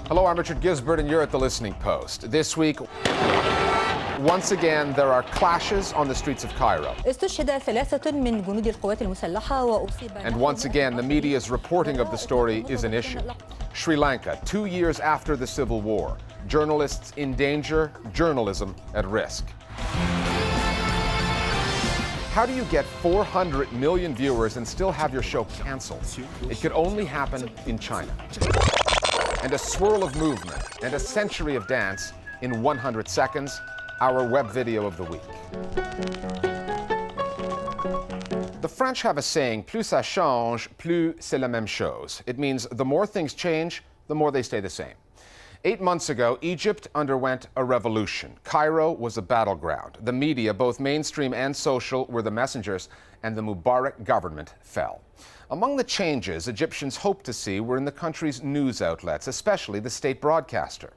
Hello, I'm Richard Gisbert, and you're at The Listening Post. This week, once again, there are clashes on the streets of Cairo. استشهد ثلاثة من جنود القوات المسلحة وأصيب. And once again, the media's reporting of the story is an issue. Sri Lanka, 2 years after the civil war. Journalists in danger, journalism at risk. How do you get 400 million viewers and still have your show canceled? It could only happen in China. And a swirl of movement and a century of dance in 100 seconds, our web video of the week. The French have a saying, plus ça change, plus c'est la même chose. It means the more things change, the more they stay the same. 8 months ago, Egypt underwent a revolution. Cairo was a battleground. The media, both mainstream and social, were the messengers, and the Mubarak government fell. Among the changes Egyptians hoped to see were in the country's news outlets, especially the state broadcaster.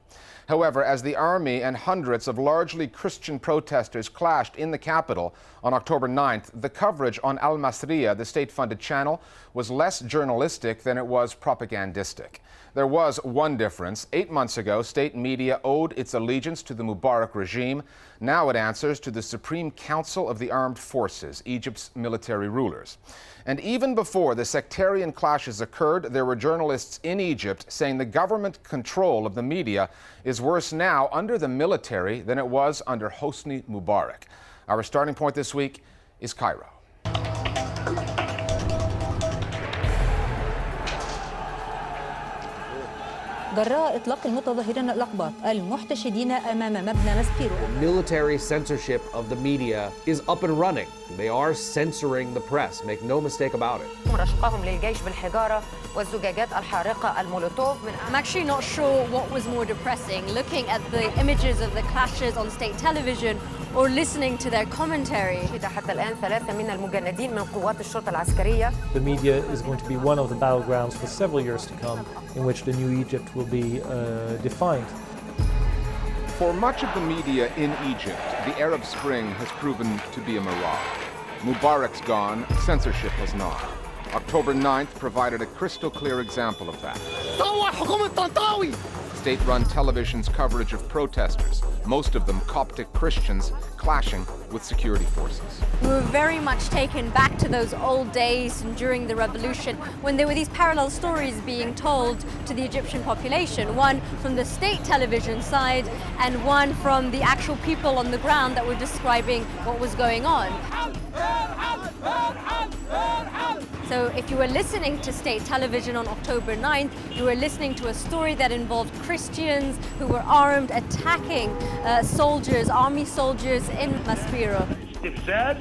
However, as the army and hundreds of largely Christian protesters clashed in the capital on October 9th, the coverage on Al Masriya, the state-funded channel, was less journalistic than it was propagandistic. There was one difference. 8 months ago, state media owed its allegiance to the Mubarak regime. Now it answers to the Supreme Council of the Armed Forces, Egypt's military rulers. And even before the sectarian clashes occurred, there were journalists in Egypt saying the government control of the media is worse now under the military than it was under Hosni Mubarak. Our starting point this week is Cairo. جراء إطلاق المتظاهرين الأقباط المحتشدين أمام مبنى ماسبيرو. Military censorship of the media is up and running. They are censoring the press, make no mistake about it. رشقهم للجيش بالحجارة والزجاجات الحارقة المولوتوف. I'm actually not sure what was more depressing, looking at the images of the clashes on state television or listening to their commentary. حتى الآن 3 من المجندين من قوات الشرطة العسكرية. The media is going to be one of the battlegrounds for several years to come, in which the new Egypt will be defined. For much of the media in Egypt, the Arab Spring has proven to be a mirage. Mubarak's gone, censorship has not. October 9th provided a crystal clear example of that. State-run television's coverage of protesters, most of them Coptic Christians, clashing with security forces. We were very much taken back to those old days during the revolution when there were these parallel stories being told to the Egyptian population, one from the state television side and one from the actual people on the ground that were describing what was going on. So if you were listening to state television on October 9th, you were listening to a story that involved Christians who were armed attacking soldiers, army soldiers in Maspero. استفزاز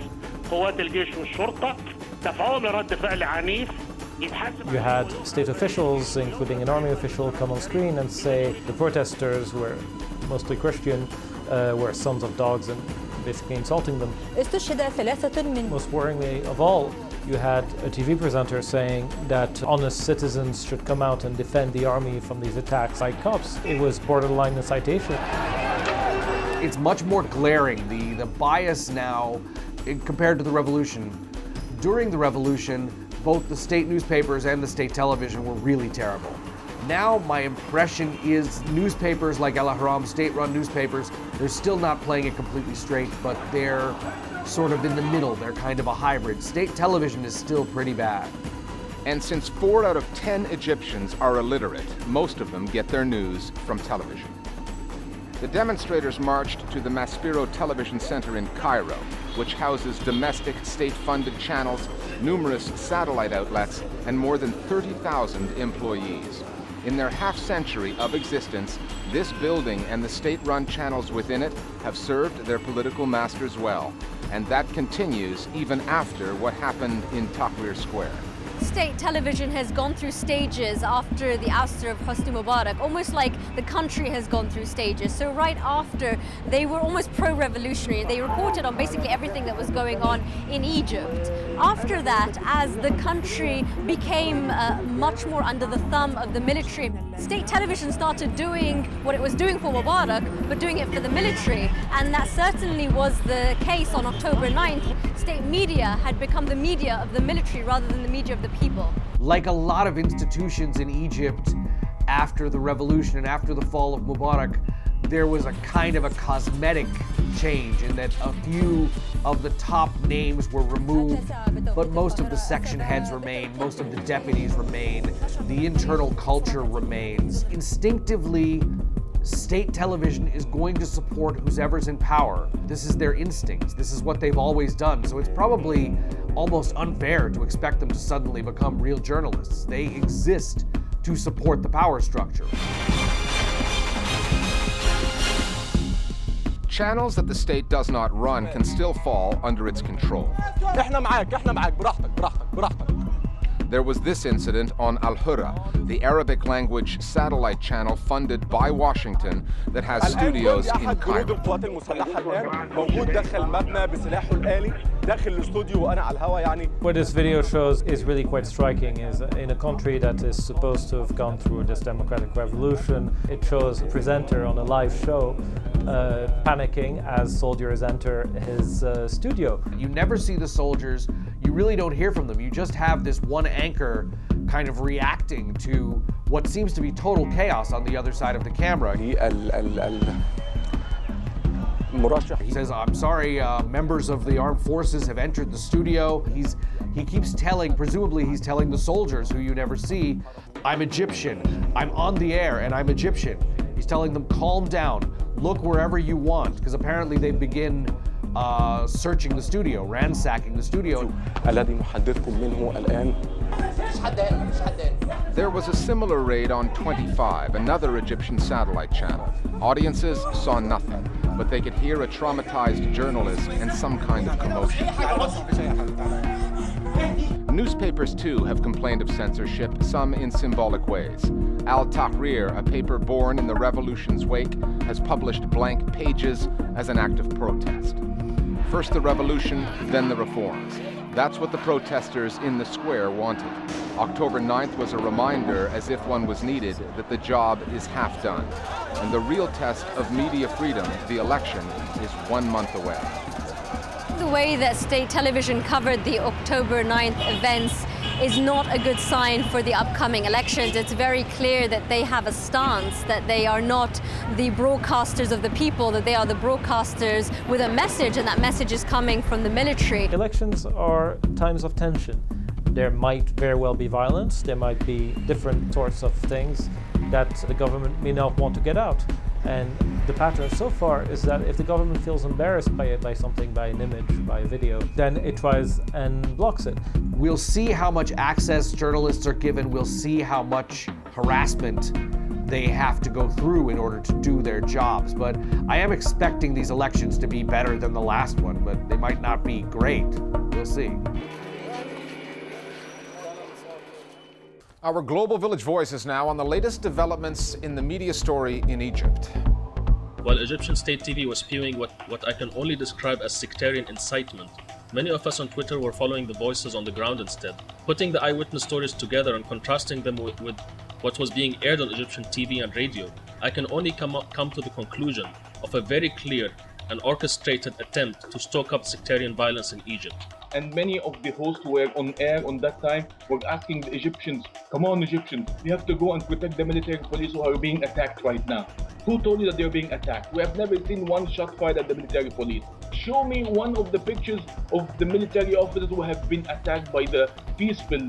قوات الجيش والشرطة تفاعل رد فعل عنيف. You had state officials, including an army official, come on screen and say the protesters, who were mostly Christian, were sons of dogs and basically insulting them. استشهد ثلاثة من. Most worryingly of all, you had a TV presenter saying that honest citizens should come out and defend the army from these attacks by cops. It was borderline incitation. It's much more glaring, the bias now compared to the revolution. During the revolution, both the state newspapers and the state television were really terrible. Now my impression is newspapers like Al Ahram, state-run newspapers, they're still not playing it completely straight, but they're sort of in the middle. They're kind of a hybrid. State television is still pretty bad. And since 4 out of 10 Egyptians are illiterate, most of them get their news from television. The demonstrators marched to the Maspero Television Center in Cairo, which houses domestic state-funded channels, numerous satellite outlets, and more than 30,000 employees. In their half-century of existence, this building and the state-run channels within it have served their political masters well, and that continues even after what happened in Tahrir Square. State television has gone through stages after the ouster of Hosni Mubarak, almost like the country has gone through stages. So right after, they were almost pro-revolutionary. They reported on basically everything that was going on in Egypt. After that, as the country became much more under the thumb of the military, state television started doing what it was doing for Mubarak, but doing it for the military. And that certainly was the case on October 9th. State media had become the media of the military rather than the media of the people. Like a lot of institutions in Egypt, after the revolution and after the fall of Mubarak, there was a kind of a cosmetic change in that a few of the top names were removed, but most of the section heads remain, most of the deputies remain, the internal culture remains. Instinctively, state television is going to support whoever's in power. This is their instincts. This is what they've always done. So it's probably almost unfair to expect them to suddenly become real journalists. They exist to support the power structure. Channels that the state does not run can still fall under its control. There was this incident on Al Hurra, the Arabic language satellite channel funded by Washington that has studios in Cairo. What this video shows is really quite striking. Is in a country that is supposed to have gone through this democratic revolution, it shows a presenter on a live show panicking as soldiers enter his studio. You never see the soldiers, you really don't hear from them. You just have this one anchor kind of reacting to what seems to be total chaos on the other side of the camera. He says, I'm sorry, members of the armed forces have entered the studio. He keeps telling, presumably he's telling the soldiers who you never see, I'm Egyptian, I'm on the air and I'm Egyptian. He's telling them, calm down, look wherever you want, because apparently they begin searching the studio, ransacking the studio. There was a similar raid on 25, another Egyptian satellite channel. Audiences saw nothing, but they could hear a traumatized journalist and some kind of commotion. Newspapers, too, have complained of censorship, some in symbolic ways. Al Tahrir, a paper born in the revolution's wake, has published blank pages as an act of protest. First the revolution, then the reforms. That's what the protesters in the square wanted. October 9th was a reminder, as if one was needed, that the job is half done. And the real test of media freedom, the election, is 1 month away. The way that state television covered the October 9th events is not a good sign for the upcoming elections. It's very clear that they have a stance, that they are not the broadcasters of the people, that they are the broadcasters with a message, and that message is coming from the military. Elections are times of tension. There might very well be violence, there might be different sorts of things that the government may not want to get out. And the pattern so far is that if the government feels embarrassed by something, by an image, by a video, then it tries and blocks it. We'll see how much access journalists are given. We'll see how much harassment they have to go through in order to do their jobs. But I am expecting these elections to be better than the last one, but they might not be great. We'll see. Our Global Village Voice is now on the latest developments in the media story in Egypt. While Egyptian state TV was spewing what I can only describe as sectarian incitement, many of us on Twitter were following the voices on the ground instead, putting the eyewitness stories together and contrasting them with what was being aired on Egyptian TV and radio. I can only come to the conclusion of a very clear and orchestrated attempt to stoke up sectarian violence in Egypt. And many of the hosts who were on air on that time were asking the Egyptians, come on Egyptians, we have to go and protect the military police who are being attacked right now. Who told you that they're being attacked? We have never seen one shot fired at the military police. Show me one of the pictures of the military officers who have been attacked by the peaceful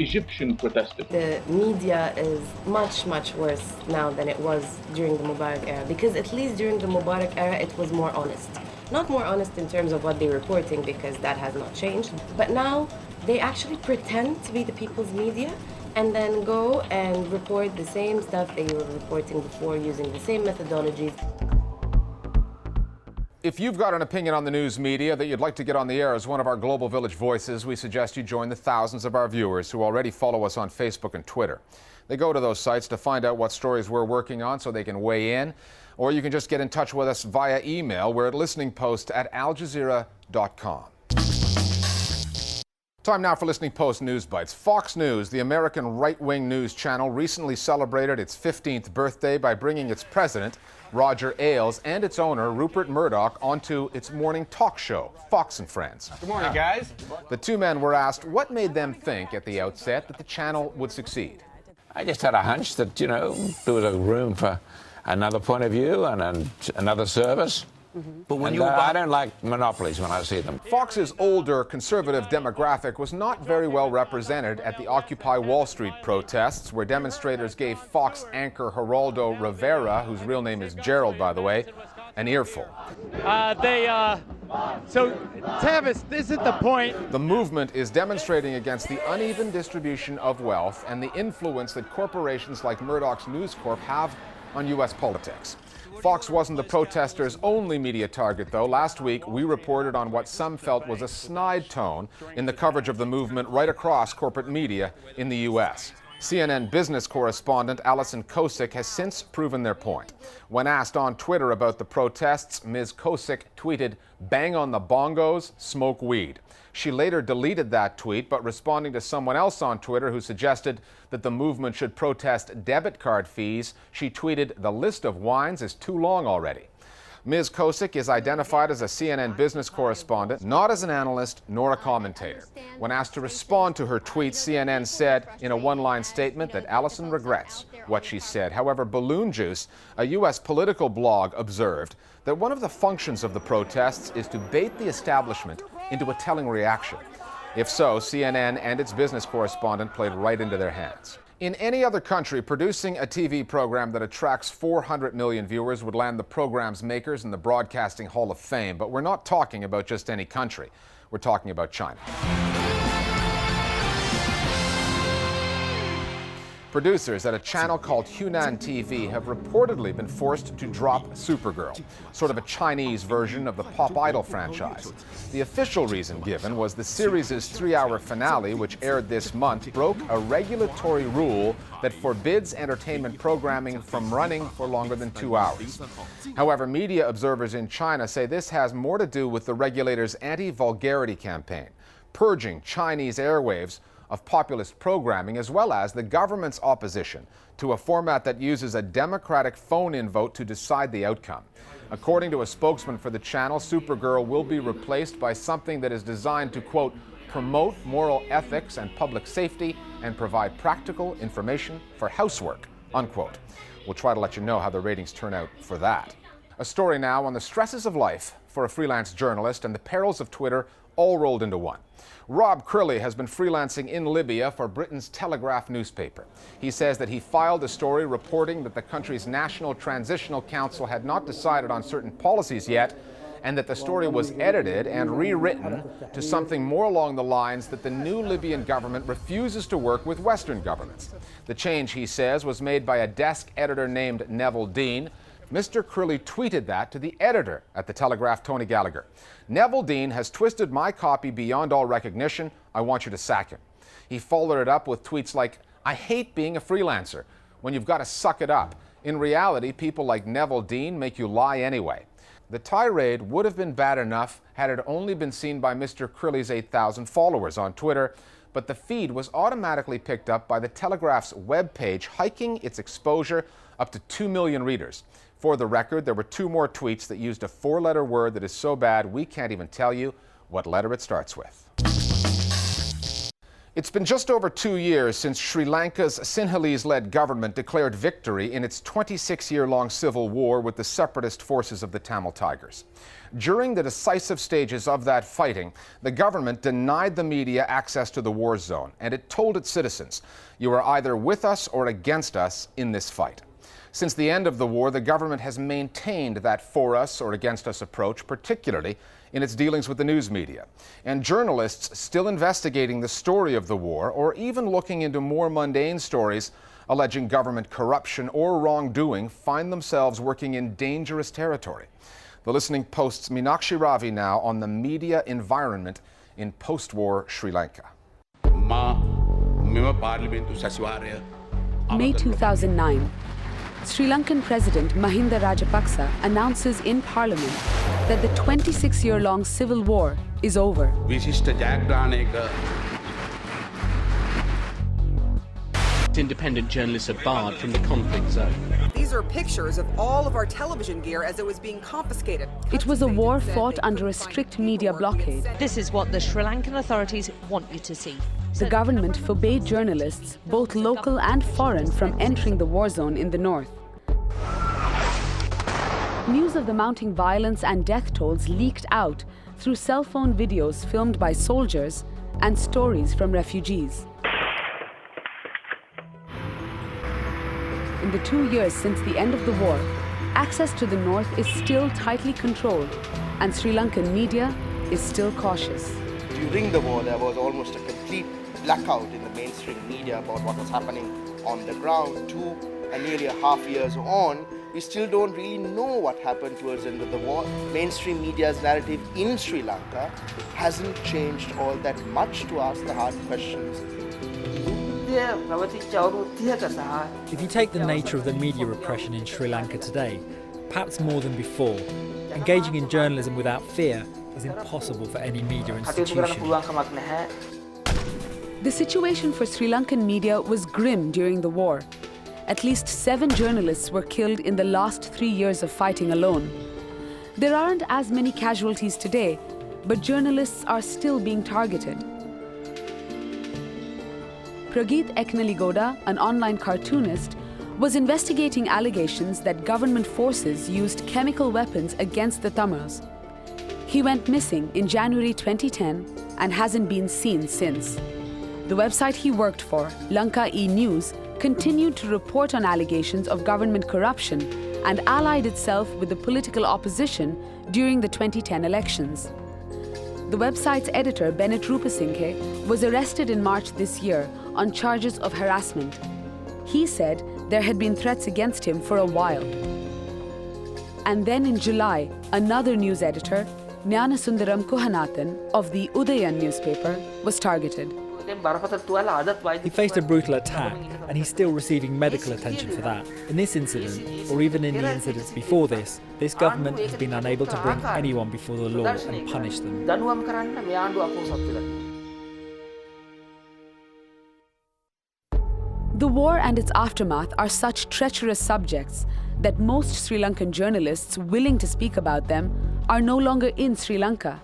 Egyptian protesters. The media is much, much worse now than it was during the Mubarak era, because at least during the Mubarak era it was more honest. Not more honest in terms of what they're reporting, because that has not changed, but now they actually pretend to be the people's media and then go and report the same stuff they were reporting before using the same methodologies. If you've got an opinion on the news media that you'd like to get on the air as one of our Global Village Voices, we suggest you join the thousands of our viewers who already follow us on Facebook and Twitter. They go to those sites to find out what stories we're working on so they can weigh in, or you can just get in touch with us via email. We're at listeningpost@aljazeera.com. Time now for Listening Post News Bites. Fox News, the American right-wing news channel, recently celebrated its 15th birthday by bringing its president, Roger Ailes, and its owner, Rupert Murdoch, onto its morning talk show, Fox and Friends. Good morning, guys. The two men were asked what made them think at the outset that the channel would succeed. I just had a hunch that, you know, there was a room for another point of view and another service. But when I don't like monopolies when I see them. Fox's older conservative demographic was not very well represented at the Occupy Wall Street protests, where demonstrators gave Fox anchor Geraldo Rivera, whose real name is Gerald, by the way, an earful. So, Tavis, this is the point. The movement is demonstrating against the uneven distribution of wealth and the influence that corporations like Murdoch's News Corp have on U.S. politics. Fox wasn't the protesters' only media target, though. Last week, we reported on what some felt was a snide tone in the coverage of the movement right across corporate media in the U.S. CNN business correspondent Alison Kosick has since proven their point. When asked on Twitter about the protests, Ms. Kosick tweeted, "Bang on the bongos, smoke weed." She later deleted that tweet, but responding to someone else on Twitter who suggested that the movement should protest debit card fees, she tweeted, "The list of wines is too long already." Ms. Kosick is identified as a CNN business correspondent, not as an analyst nor a commentator. When asked to respond to her tweet, CNN said in a one-line statement that Allison regrets what she said. However, Balloon Juice, a U.S. political blog, observed that one of the functions of the protests is to bait the establishment into a telling reaction. If so, CNN and its business correspondent played right into their hands. In any other country, producing a TV program that attracts 400 million viewers would land the program's makers in the Broadcasting Hall of Fame. But we're not talking about just any country. We're talking about China. Producers at a channel called Hunan TV have reportedly been forced to drop Supergirl, sort of a Chinese version of the Pop Idol franchise. The official reason given was the series' 3-hour finale, which aired this month, broke a regulatory rule that forbids entertainment programming from running for longer than 2 hours. However, media observers in China say this has more to do with the regulator's anti-vulgarity campaign, purging Chinese airwaves of populist programming, as well as the government's opposition to a format that uses a democratic phone-in vote to decide the outcome. According to a spokesman for the channel, Supergirl will be replaced by something that is designed to, quote, promote moral ethics and public safety and provide practical information for housework, unquote. We'll try to let you know how the ratings turn out for that. A story now on the stresses of life for a freelance journalist and the perils of Twitter all rolled into one. Rob Crilly has been freelancing in Libya for Britain's Telegraph newspaper. He says that he filed a story reporting that the country's National Transitional Council had not decided on certain policies yet, and that the story was edited and rewritten to something more along the lines that the new Libyan government refuses to work with Western governments. The change, he says, was made by a desk editor named Neville Dean. Mr. Crilly tweeted that to the editor at the Telegraph, Tony Gallagher. "Neville Dean has twisted my copy beyond all recognition. I want you to sack him." He followed it up with tweets like, "I hate being a freelancer when you've got to suck it up. In reality, people like Neville Dean make you lie anyway." The tirade would have been bad enough had it only been seen by Mr. Crilly's 8,000 followers on Twitter, but the feed was automatically picked up by the Telegraph's webpage, hiking its exposure up to 2 million readers. For the record, there were 2 more tweets that used a 4-letter word that is so bad we can't even tell you what letter it starts with. It's been just over 2 years since Sri Lanka's Sinhalese-led government declared victory in its 26-year-long civil war with the separatist forces of the Tamil Tigers. During the decisive stages of that fighting, the government denied the media access to the war zone, and it told its citizens, "You are either with us or against us in this fight." Since the end of the war, the government has maintained that for us or against us approach, particularly in its dealings with the news media. And journalists still investigating the story of the war, or even looking into more mundane stories alleging government corruption or wrongdoing, find themselves working in dangerous territory. The Listening Post's Meenakshi Ravi now on the media environment in post-war Sri Lanka. May 2009. Sri Lankan President Mahinda Rajapaksa announces in Parliament that the 26-year-long civil war is over. Independent journalists are barred from the conflict zone. These are pictures of all of our television gear as it was being confiscated. It was a war fought under a strict media blockade. This is what the Sri Lankan authorities want you to see. the government forbade journalists, both local and foreign, from entering the war zone in the north. News of the mounting violence and death tolls leaked out through cell phone videos filmed by soldiers and stories from refugees. In the 2 years since the end of the war, access to the north is still tightly controlled, and Sri Lankan media is still cautious. During the war, there was almost a complete blackout in the mainstream media about what was happening on the ground. 2 and nearly a half years on, we still don't really know what happened towards the end of the war. Mainstream media's narrative in Sri Lanka hasn't changed all that much to ask the hard questions. If you take the nature of the media repression in Sri Lanka today, perhaps more than before, engaging in journalism without fear is impossible for any media institution. The situation for Sri Lankan media was grim during the war. At least 7 journalists were killed in the last 3 years of fighting alone. There aren't as many casualties today, but journalists are still being targeted. Prageet Eknaligoda, an online cartoonist, was investigating allegations that government forces used chemical weapons against the Tamils. He went missing in January 2010 and hasn't been seen since. The website he worked for, Lanka E-News, continued to report on allegations of government corruption and allied itself with the political opposition during the 2010 elections. The website's editor, Bennett Rupasinghe, was arrested in March this year on charges of harassment. He said there had been threats against him for a while. And then in July, another news editor, Jnanasundaram Kuhanathan of the Udayan newspaper, was targeted. He faced a brutal attack, and he's still receiving medical attention for that. In this incident, or even in the incidents before this government has been unable to bring anyone before the law and punish them. The war and its aftermath are such treacherous subjects that most Sri Lankan journalists willing to speak about them are no longer in Sri Lanka.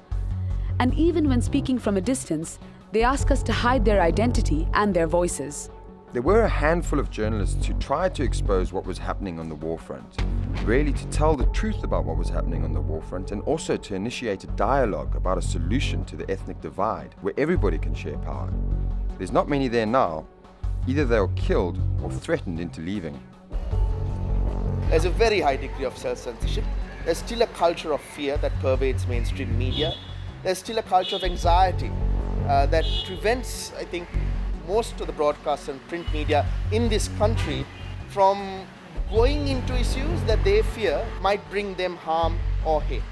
And even when speaking from a distance, they ask us to hide their identity and their voices. There were a handful of journalists who tried to expose what was happening on the war front, really to tell the truth about what was happening on the war front, and also to initiate a dialogue about a solution to the ethnic divide where everybody can share power. There's not many there now. Either they were killed or threatened into leaving. There's a very high degree of self-censorship. There's still a culture of fear that pervades mainstream media. There's still a culture of anxiety that prevents, I think, most of the broadcast and print media in this country from going into issues that they fear might bring them harm or hate.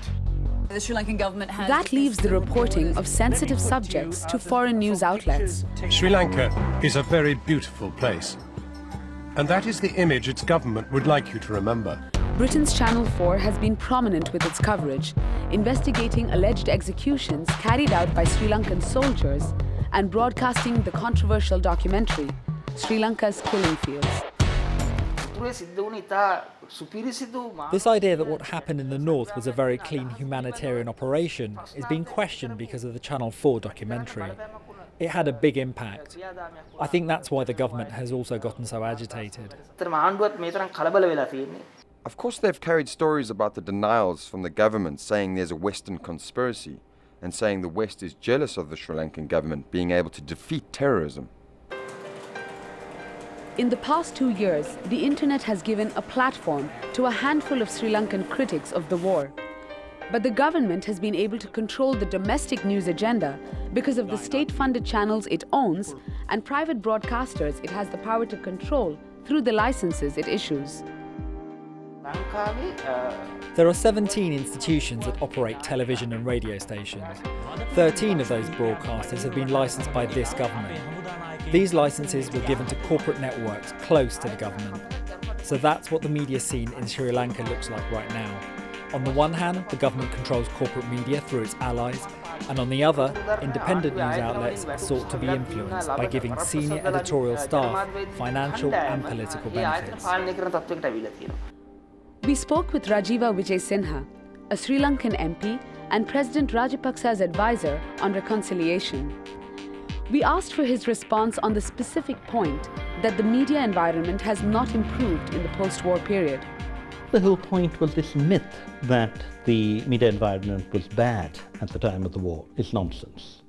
The Sri Lankan government has... That leaves the reporting of sensitive subjects to foreign news outlets. Sri Lanka is a very beautiful place, and that is the image its government would like you to remember. Britain's Channel 4 has been prominent with its coverage, investigating alleged executions carried out by Sri Lankan soldiers and broadcasting the controversial documentary, Sri Lanka's Killing Fields. This idea that what happened in the north was a very clean humanitarian operation is being questioned because of the Channel 4 documentary. It had a big impact. I think that's why the government has also gotten so agitated. Of course, they've carried stories about the denials from the government saying there's a Western conspiracy and saying the West is jealous of the Sri Lankan government being able to defeat terrorism. In the past 2 years, the internet has given a platform to a handful of Sri Lankan critics of the war. But the government has been able to control the domestic news agenda because of the state-funded channels it owns and private broadcasters it has the power to control through the licenses it issues. There are 17 institutions that operate television and radio stations. 13 of those broadcasters have been licensed by this government. These licenses were given to corporate networks close to the government. So that's what the media scene in Sri Lanka looks like right now. On the one hand, the government controls corporate media through its allies, and on the other, independent news outlets are sought to be influenced by giving senior editorial staff financial and political benefits. We spoke with Rajiva Vijay Sinha, a Sri Lankan MP and President Rajapaksa's advisor on reconciliation. We asked for his response on the specific point that the media environment has not improved in the post-war period. The whole point was this myth that the media environment was bad at the time of the war is nonsense.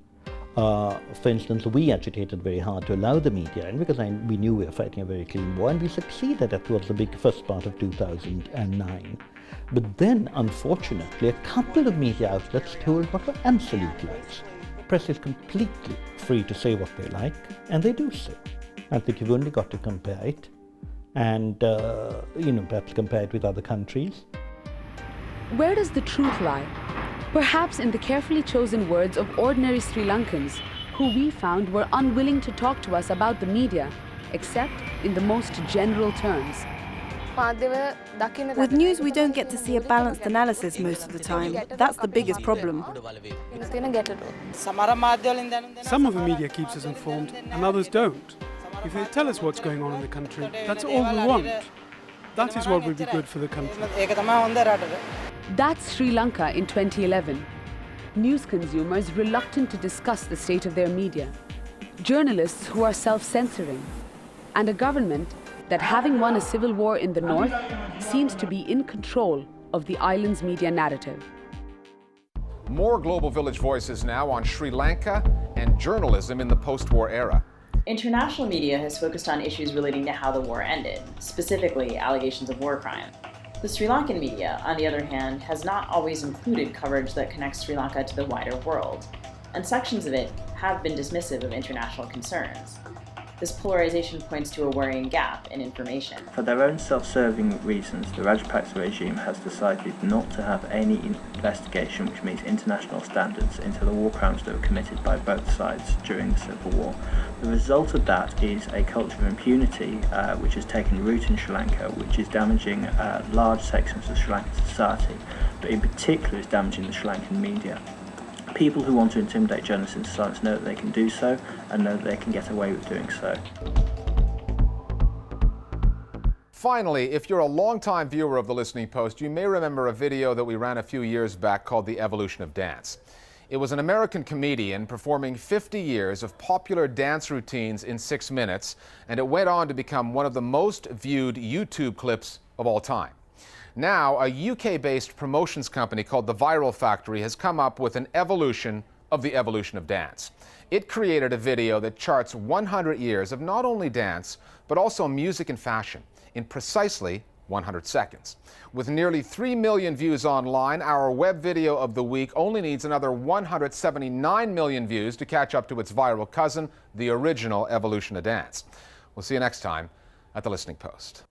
For instance, we agitated very hard to allow the media in because we knew we were fighting a very clean war, and we succeeded. That was the big first part of 2009. But then, unfortunately, a couple of media outlets told what were absolute lies. The press is completely free to say what they like, and they do so. I think you've only got to compare it, and perhaps compare it with other countries. Where does the truth lie? Perhaps in the carefully chosen words of ordinary Sri Lankans, who we found were unwilling to talk to us about the media, except in the most general terms. With news, we don't get to see a balanced analysis most of the time. That's the biggest problem. Some of the media keeps us informed, and others don't. If they tell us what's going on in the country, that's all we want. That is what would be good for the country. That's Sri Lanka in 2011. News consumers reluctant to discuss the state of their media. Journalists who are self-censoring. And a government that, having won a civil war in the north, seems to be in control of the island's media narrative. More Global Village Voices now on Sri Lanka and journalism in the post-war era. International media has focused on issues relating to how the war ended, specifically allegations of war crime. The Sri Lankan media, on the other hand, has not always included coverage that connects Sri Lanka to the wider world, and sections of it have been dismissive of international concerns. This polarization points to a worrying gap in information. For their own self-serving reasons, the Rajapaksa regime has decided not to have any investigation which meets international standards into the war crimes that were committed by both sides during the Civil War. The result of that is a culture of impunity which has taken root in Sri Lanka, which is damaging large sections of Sri Lankan society, but in particular is damaging the Sri Lankan media. People who want to intimidate journalists into silence know that they can do so, and know that they can get away with doing so. Finally, if you're a longtime viewer of The Listening Post, you may remember a video that we ran a few years back called The Evolution of Dance. It was an American comedian performing 50 years of popular dance routines in 6 minutes, and it went on to become one of the most viewed YouTube clips of all time. Now, a UK-based promotions company called The Viral Factory has come up with an evolution of the evolution of dance. It created a video that charts 100 years of not only dance, but also music and fashion in precisely 100 seconds. With nearly 3 million views online, our web video of the week only needs another 179 million views to catch up to its viral cousin, the original evolution of dance. We'll see you next time at The Listening Post.